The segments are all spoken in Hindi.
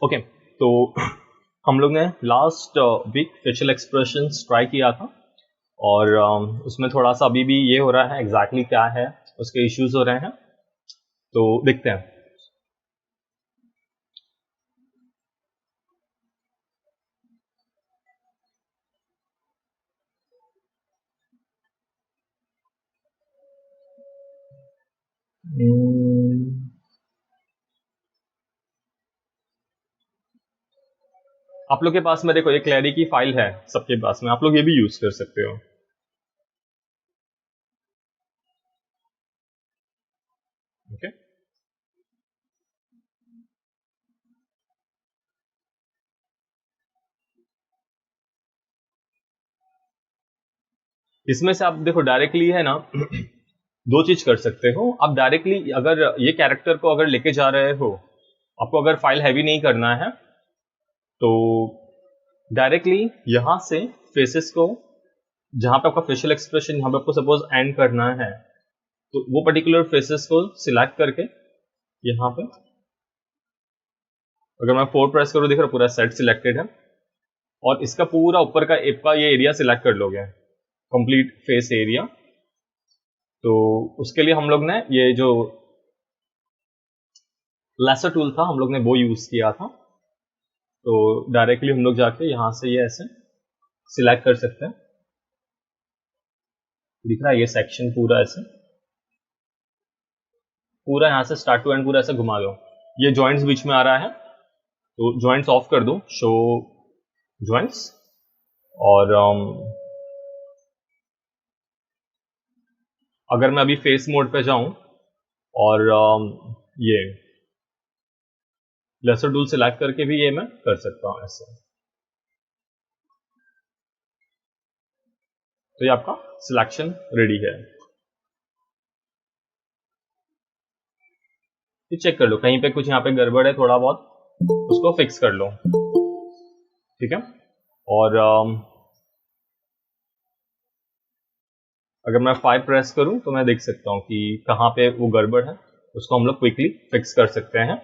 ओके, तो हम लोग ने last week facial expressions try किया था और उसमें थोड़ा सा अभी भी ये हो रहा है एग्जैक्टली क्या है, उसके इश्यूज हो रहे हैं, तो देखते हैं। आप लोग के पास में देखो ये क्लैरी की फाइल है, सबके पास में, आप लोग ये भी यूज कर सकते हो। ओके, इसमें से आप देखो डायरेक्टली है ना दो चीज कर सकते हो आप डायरेक्टली। अगर ये कैरेक्टर को अगर लेके जा रहे हो, आपको अगर फाइल हैवी नहीं करना है, तो डायरेक्टली यहां से फेसेस को, जहां पे आपका फेशियल एक्सप्रेशन यहां पे आपको सपोज एंड करना है, तो वो पर्टिकुलर फेसेस को सिलेक्ट करके यहां पे अगर मैं 4 प्रेस करूं, देख रहा पूरा सेट सिलेक्टेड है, और इसका पूरा ऊपर का एप का ये एरिया सिलेक्ट कर लोगे, कंप्लीट फेस एरिया। तो उसके लिए हम लोग ने ये जो लेसर टूल था, हम लोग ने वो यूज किया था। तो डायरेक्टली हम लोग जाके यहां से ये ऐसे सिलेक्ट कर सकते हैं। दिख रहा है ये सेक्शन पूरा ऐसे, पूरा यहां से स्टार्ट टू एंड पूरा ऐसे घुमा लो। ये जॉइंट्स बीच में आ रहा है, तो जॉइंट्स ऑफ कर दो, शो जॉइंट्स। और अगर मैं अभी फेस मोड पे जाऊं और ये लेसर टूल सिलेक्ट करके भी ये मैं कर सकता हूं ऐसे। तो ये आपका सिलेक्शन रेडी है। ये चेक कर लो, कहीं पे कुछ यहाँ पे गड़बड़ है थोड़ा बहुत, उसको फिक्स कर लो, ठीक है। और अगर मैं 5 प्रेस करूं तो मैं देख सकता हूं कि कहाँ पे वो गड़बड़ है, उसको हम लोग क्विकली फिक्स कर सकते हैं।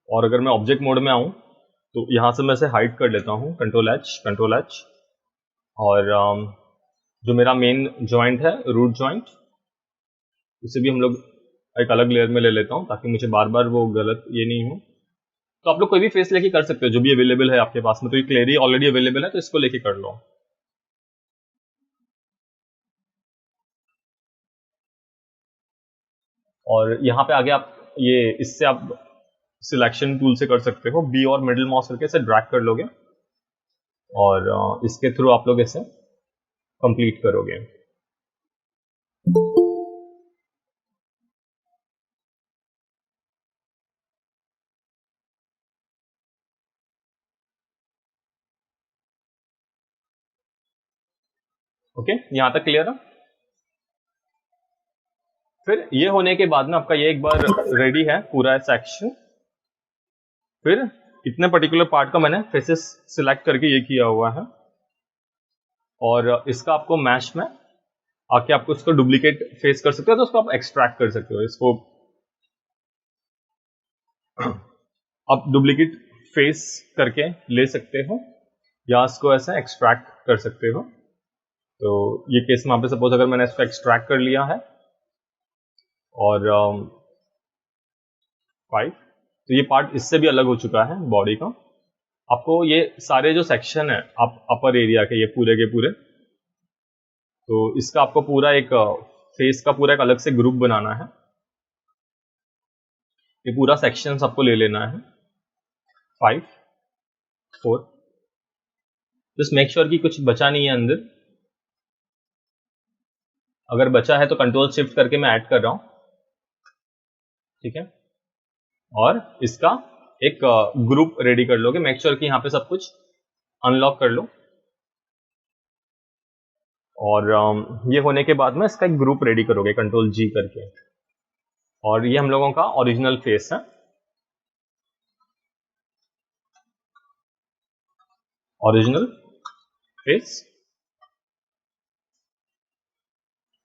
और अगर मैं ऑब्जेक्ट मोड में आऊं, तो यहां से मैं इसे हाइड कर लेता हूं, कंट्रोल एच। और जो मेरा मेन जॉइंट है, रूट जॉइंट, उसे भी हम लोग एक अलग लेयर में ले लेता हूं, ताकि मुझे बार बार वो गलत ये नहीं हो। तो आप लोग कोई भी फेस लेके कर सकते हो, जो भी अवेलेबल है आपके पास में। तो ये क्लेरी ऑलरेडी अवेलेबल है, तो इसको लेके कर लो। और यहाँ पे आगे आप ये इससे आप सिलेक्शन टूल से कर सकते हो, बी और मिडिल माउस करके इसे ड्रैग कर लोगे, और इसके थ्रू आप लोग इसे कंप्लीट करोगे। ओके, यहाँ तक क्लियर है। फिर ये होने के बाद में आपका ये एक बार रेडी है पूरा सेक्शन। फिर इतने पर्टिकुलर पार्ट का मैंने फेसेस सिलेक्ट करके ये किया हुआ है, और इसका आपको मैश में आके आपको इसको डुप्लीकेट फेस कर सकते हो, तो उसको आप एक्सट्रैक्ट कर सकते हो। इसको आप डुप्लीकेट फेस करके ले सकते हो, या इसको ऐसे एक्सट्रैक्ट कर सकते हो। तो ये केस में पे सपोज अगर मैंने इसको एक्सट्रैक्ट कर लिया है और 5, तो ये पार्ट इससे भी अलग हो चुका है बॉडी का। आपको ये सारे जो सेक्शन है आप अपर एरिया के, ये पूरे के पूरे, तो इसका आपको पूरा एक फेस का पूरा एक अलग से ग्रुप बनाना है। ये पूरा सेक्शन आपको ले लेना है, 5, 4। जस्ट मेक श्योर कि कुछ बचा नहीं है अंदर। अगर बचा है तो कंट्रोल शिफ्ट करके मैं ऐड कर रहा हूं, ठीक है। और इसका एक ग्रुप रेडी कर लोगे, मेक श्योर कि यहाँ पे सब कुछ अनलॉक कर लो। और ये होने के बाद में इसका एक ग्रुप रेडी करोगे, कंट्रोल जी करके। और ये हम लोगों का ओरिजिनल फेस है, ओरिजिनल फेस।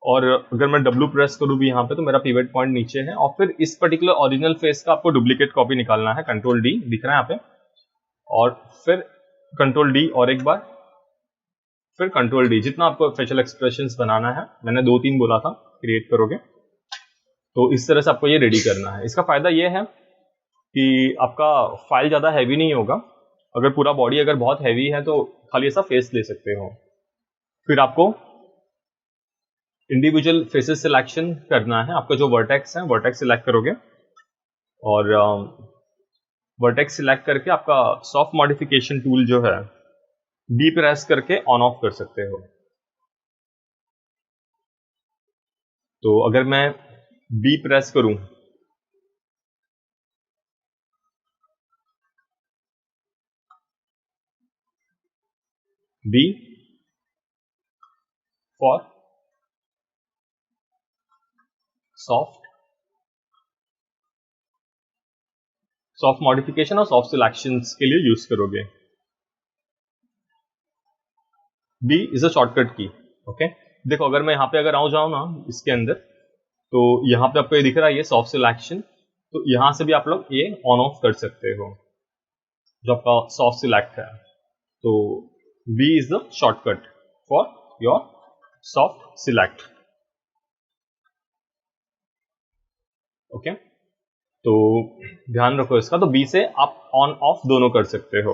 और अगर मैं W प्रेस करूँ भी यहाँ पे तो मेरा पिवट पॉइंट नीचे है, और फिर इस पर्टिकुलर ओरिजिनल फेस का आपको डुप्लीकेट कॉपी निकालना है, कंट्रोल D दिख रहा है यहाँ पे, और फिर कंट्रोल D और एक बार, फिर कंट्रोल D, जितना आपको फेशियल एक्सप्रेशंस बनाना है, मैंने 2-3 बोला था क्रिएट करोगे, तो इस तरह से आपको ये रेडी करना है। इसका फायदा ये है कि आपका फाइल ज़्यादा हैवी नहीं होगा। अगर पूरा बॉडी अगर बहुत हैवी है तो खाली ऐसा फेस ले सकते हो। फिर आपको इंडिविजुअल फेसेस सिलेक्शन करना है। आपका जो वर्टेक्स है, वर्टेक्स सिलेक्ट करोगे, और वर्टेक्स सिलेक्ट करके आपका सॉफ्ट मॉडिफिकेशन टूल जो है B प्रेस करके ऑन ऑफ कर सकते हो। तो अगर मैं B प्रेस करूं, B फॉर सॉफ्ट मॉडिफिकेशन और सॉफ्ट सिलेक्शंस के लिए यूज करोगे। B इज अ शॉर्टकट की। ओके, देखो अगर मैं यहाँ पे अगर जाऊँ ना इसके अंदर, तो यहाँ पे आपको ये दिख रहा है ये सॉफ्ट सिलेक्शन, तो यहाँ से भी आप लोग ये ऑन ऑफ कर सकते हो जो आपका सॉफ्ट सिलेक्ट है। तो B is the shortcut for your soft select. Okay, तो ध्यान रखो इसका। तो B से आप ऑन ऑफ दोनों कर सकते हो,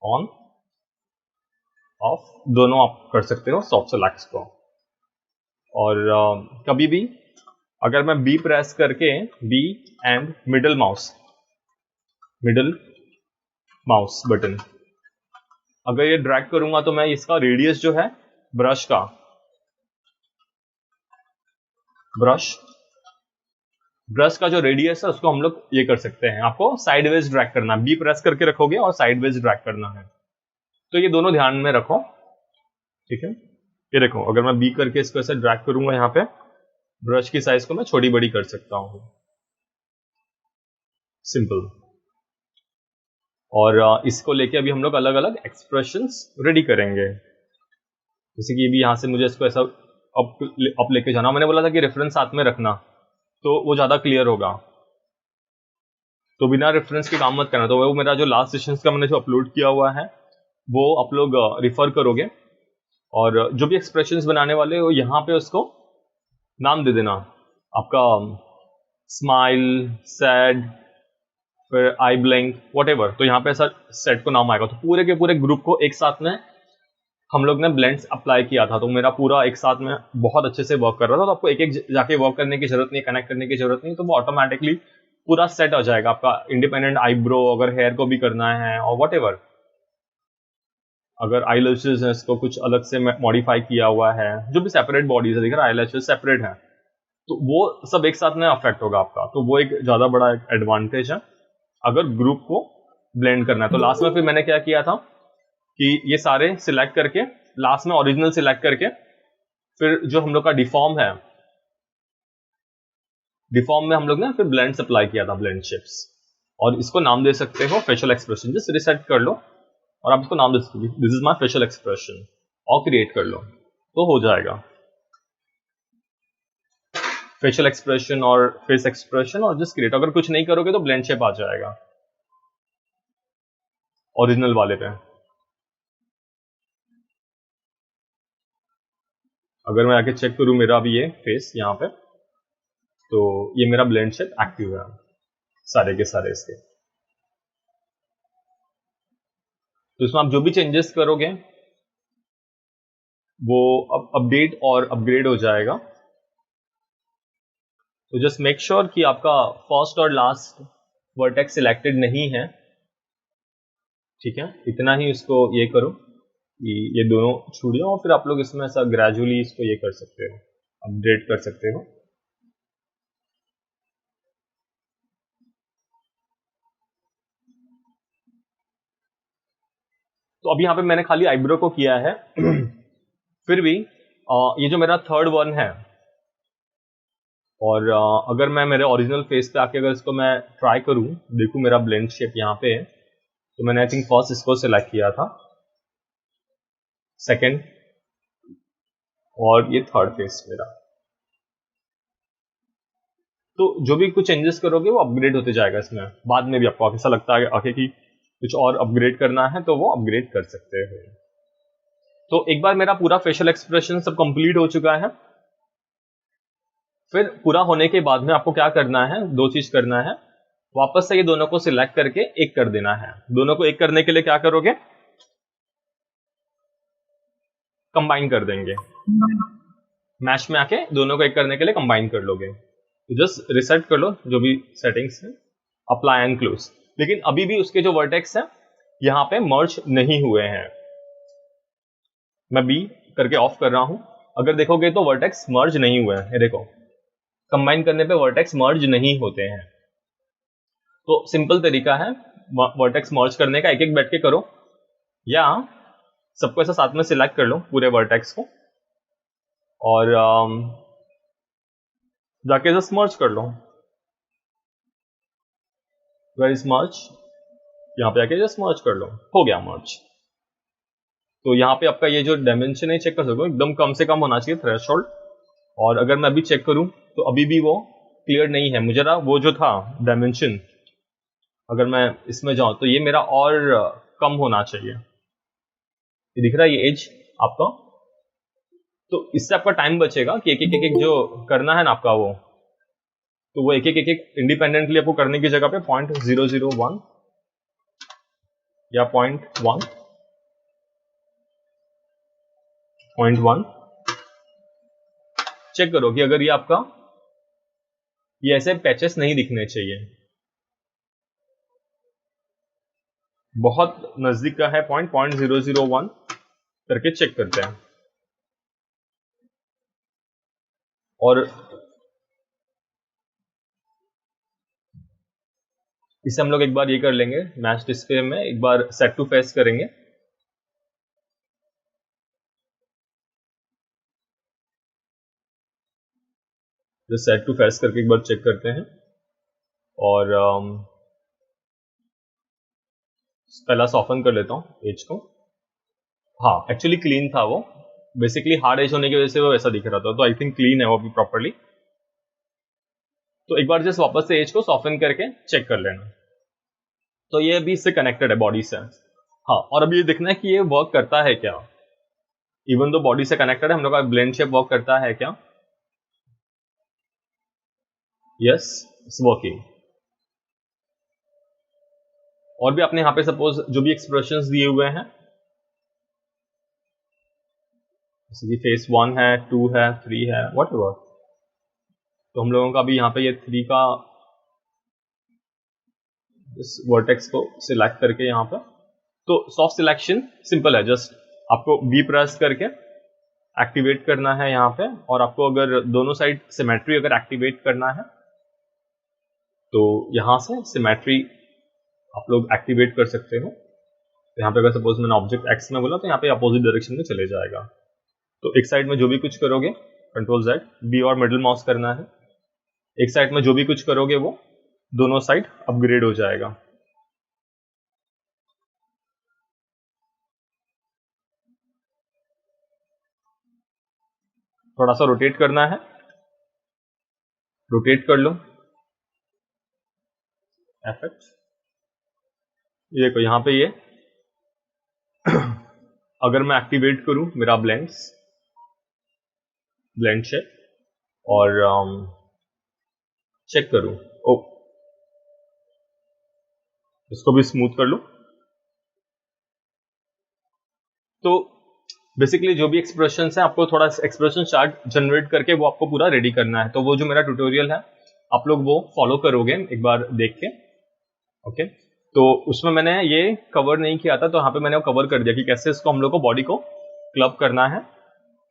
ऑन ऑफ दोनों आप कर सकते हो सॉफ्ट सिलेक्ट को। और कभी भी अगर मैं B प्रेस करके B and middle mouse button अगर ये ड्रैग करूंगा तो मैं इसका रेडियस जो है ब्रश का जो रेडियस है उसको हम लोग ये कर सकते हैं। आपको साइडवेज ड्रैग करना है, B प्रेस करके रखोगे और साइडवेज ड्रैग करना है। तो ये दोनों ध्यान में रखो, ठीक है। ये देखो अगर मैं B करके इसको ऐसे ड्रैग करूंगा, यहाँ पे ब्रश की साइज को मैं छोटी बड़ी कर सकता हूँ, सिंपल। और इसको लेके अभी हम लोग अलग अलग एक्सप्रेशंस रेडी करेंगे। जैसे कि अभी यहाँ से मुझे इसको ऐसा अप लेके जाना, मैंने बोला था कि रेफरेंस साथ में रखना तो वो ज़्यादा क्लियर होगा, तो बिना रेफरेंस के काम मत करना। तो वो मेरा जो लास्ट सेशन का मैंने जो अपलोड किया हुआ है वो आप लोग रिफर करोगे, और जो भी एक्सप्रेशंस बनाने वाले हो यहाँ पे उसको नाम दे देना, आपका स्माइल, सैड, फिर आई ब्लैंक, व्हाटएवर। तो यहाँ पे ऐसा सेट को नाम आएगा। तो पूरे के पूरे ग्रुप को एक साथ में हम लोग ने ब्लेंड्स अप्लाई किया था, तो मेरा पूरा एक साथ में बहुत अच्छे से वर्क कर रहा था। तो आपको एक एक जाके वर्क करने की जरूरत नहीं, कनेक्ट करने की जरूरत नहीं, तो वो ऑटोमेटिकली पूरा सेट हो जाएगा आपका। इंडिपेंडेंट आईब्रो अगर हेयर को भी करना है और व्हाटएवर, अगर आई लैशेस है इसको कुछ अलग से मॉडिफाई किया हुआ है, जो भी सेपरेट बॉडीज है, दिख रहा है आई लैशेस सेपरेट है, तो वो सब एक साथ में अफेक्ट होगा आपका। तो वो एक ज्यादा बड़ा एडवांटेज है अगर ग्रुप को ब्लेंड करना है। तो लास्ट में फिर मैंने क्या किया था कि ये सारे सिलेक्ट करके लास्ट में ओरिजिनल सिलेक्ट करके फिर जो हम लोग का डिफॉर्म है, डिफॉर्म में हम लोग ने फिर ब्लेंड्स अप्लाई किया था, ब्लेंड शेप्स। और इसको नाम दे सकते हो फेशियल एक्सप्रेशन। जस्ट रिसेट कर लो और आप इसको नाम दे सकते हो this is my facial expression, और क्रिएट कर लो तो हो जाएगा फेशियल एक्सप्रेशन और फेस एक्सप्रेशन, और जस्ट क्रिएट। अगर कुछ नहीं करोगे तो ब्लेंड शेप आ जाएगा ओरिजिनल वाले पे। अगर मैं आके चेक करूं मेरा अभी ये फेस यहाँ पे, तो ये मेरा ब्लेंड शेप एक्टिव है सारे के सारे इसके। तो इसमें आप जो भी चेंजेस करोगे वो अब अपडेट और अपग्रेड हो जाएगा। तो जस्ट मेक श्योर कि आपका फर्स्ट और लास्ट वर्टेक्स सिलेक्टेड नहीं है, ठीक है। इतना ही इसको ये करो कि ये दोनों छूट जाओ, और फिर आप लोग इसमें ऐसा ग्रेजुअली इसको ये कर सकते हो, अपडेट कर सकते हो। तो अभी यहाँ पे मैंने खाली आईब्रो को किया है फिर भी ये जो मेरा थर्ड वन है, और अगर मैं मेरे ओरिजिनल फेस पे आके अगर इसको मैं ट्राई करूं, देखूं मेरा ब्लेंड शेप यहाँ पे है, तो मैंने आई थिंक फर्स्ट इसको सिलेक्ट किया था, सेकंड और ये थर्ड फेस मेरा। तो जो भी कुछ चेंजेस करोगे वो अपग्रेड होते जाएगा इसमें। बाद में भी आपको ऐसा लगता है आगे कि कुछ और अपग्रेड करना है तो वो अपग्रेड कर सकते हो। तो एक बार मेरा पूरा फेशियल एक्सप्रेशन सब कंप्लीट हो चुका है। फिर पूरा होने के बाद में आपको क्या करना है, दो चीज करना है। वापस से ये दोनों को सिलेक्ट करके एक कर देना है। दोनों को एक करने के लिए क्या करोगे, कंबाइन कर देंगे। मैच में आके दोनों को एक करने के लिए कंबाइन कर लोगे। तो जस्ट रिसेट कर लो जो भी सेटिंग्स है, अप्लाई एंड क्लोज। लेकिन अभी भी उसके जो वर्टेक्स है यहाँ पे मर्ज नहीं हुए हैं। मैं बी करके ऑफ कर रहा हूं। अगर देखोगे तो वर्टेक्स मर्ज नहीं हुए हैं। देखो, कंबाइन करने पे वर्टेक्स मर्ज नहीं होते हैं। तो सिंपल तरीका है वर्टेक्स मर्ज करने का, एक एक बैठ के करो, या सबको ऐसा साथ में सिलेक्ट कर लो पूरे वर्टेक्स को, और जाके जस्ट मर्ज कर लो। वेयर इज मर्ज, यहाँ पे आके जस्ट मर्ज कर लो, हो गया मर्ज। तो यहाँ पे आपका ये जो डायमेंशन है चेक कर सकते हो, एकदम कम से कम होना चाहिए थ्रेशोल्ड। और अगर मैं अभी चेक करूं तो अभी भी वो क्लियर नहीं है। मुझे ना वो जो था डायमेंशन, अगर मैं इसमें जाऊं तो ये मेरा और कम होना चाहिए। ये दिख रहा है ये एज आपका। तो इससे आपका टाइम बचेगा कि एक एक जो करना है ना आपका वो, तो वो एक एक इंडिपेंडेंटली आपको करने की जगह पे 0.001 या 0.1 चेक करो कि अगर ये आपका, ये ऐसे पैचेस नहीं दिखने चाहिए। बहुत नजदीक का है 0.001 करके चेक करते हैं। और इसे हम लोग एक बार ये कर लेंगे, मैच डिस्प्ले में एक बार सेट टू फेस करेंगे। तो सेट टू फेस करके एक बार चेक करते हैं। और पहला सॉफन कर लेता हूँ एज को। हाँ, एक्चुअली क्लीन था वो, बेसिकली हार्ड एज होने की वजह से वो ऐसा दिख रहा था। तो आई थिंक क्लीन है वो अभी प्रॉपर्ली। तो एक बार जस्ट वापस से एज को सॉफन करके चेक कर लेना। तो ये अभी इससे कनेक्टेड है बॉडी से। हाँ, और अभी ये देखना है कि ये वर्क करता है क्या। इवन दो बॉडी से कनेक्टेड है, हम लोग का ब्लेंड शेप वर्क करता है क्या। Yes, it's working. और भी आपने यहाँ पे सपोज जो भी एक्सप्रेशंस दिए हुए हैं, जैसे कि फेस 1 है, 2 है, 3 है, व्हाटएवर, तो हम लोगों का भी यहाँ पे ये 3 का इस वर्टेक्स को सिलेक्ट करके यहाँ पे, तो सॉफ्ट सिलेक्शन सिंपल है। जस्ट आपको बी प्रेस करके एक्टिवेट करना है यहाँ पे। और आपको अगर दोनों साइड सिमेट्री अगर एक्टिवेट करना है तो यहाँ से सिमेट्री आप लोग एक्टिवेट कर सकते हो। यहाँ पे अगर सपोज मैंने ऑब्जेक्ट एक्स में बोला तो यहाँ पे अपोजिट डायरेक्शन में चले जाएगा। तो एक साइड में जो भी कुछ करोगे कंट्रोल Z, बी और मिडिल माउस करना है। एक साइड में जो भी कुछ करोगे वो दोनों साइड अपग्रेड हो जाएगा। थोड़ा सा रोटेट करना है, रोटेट कर लो, इफेक्ट। ये देखो यहाँ पे ये अगर मैं एक्टिवेट करूं मेरा ब्लेंड शेप और चेक करूं, ओ इसको भी स्मूथ कर लो। तो बेसिकली जो भी एक्सप्रेशन है आपको थोड़ा एक्सप्रेशन चार्ट जनरेट करके वो आपको पूरा रेडी करना है। तो वो जो मेरा ट्यूटोरियल है आप लोग वो फॉलो करोगे एक बार देख के। ओके, तो उसमें मैंने ये कवर नहीं किया था, तो यहाँ पे मैंने वो कवर कर दिया कि कैसे इसको हम लोग को बॉडी को क्लब करना है।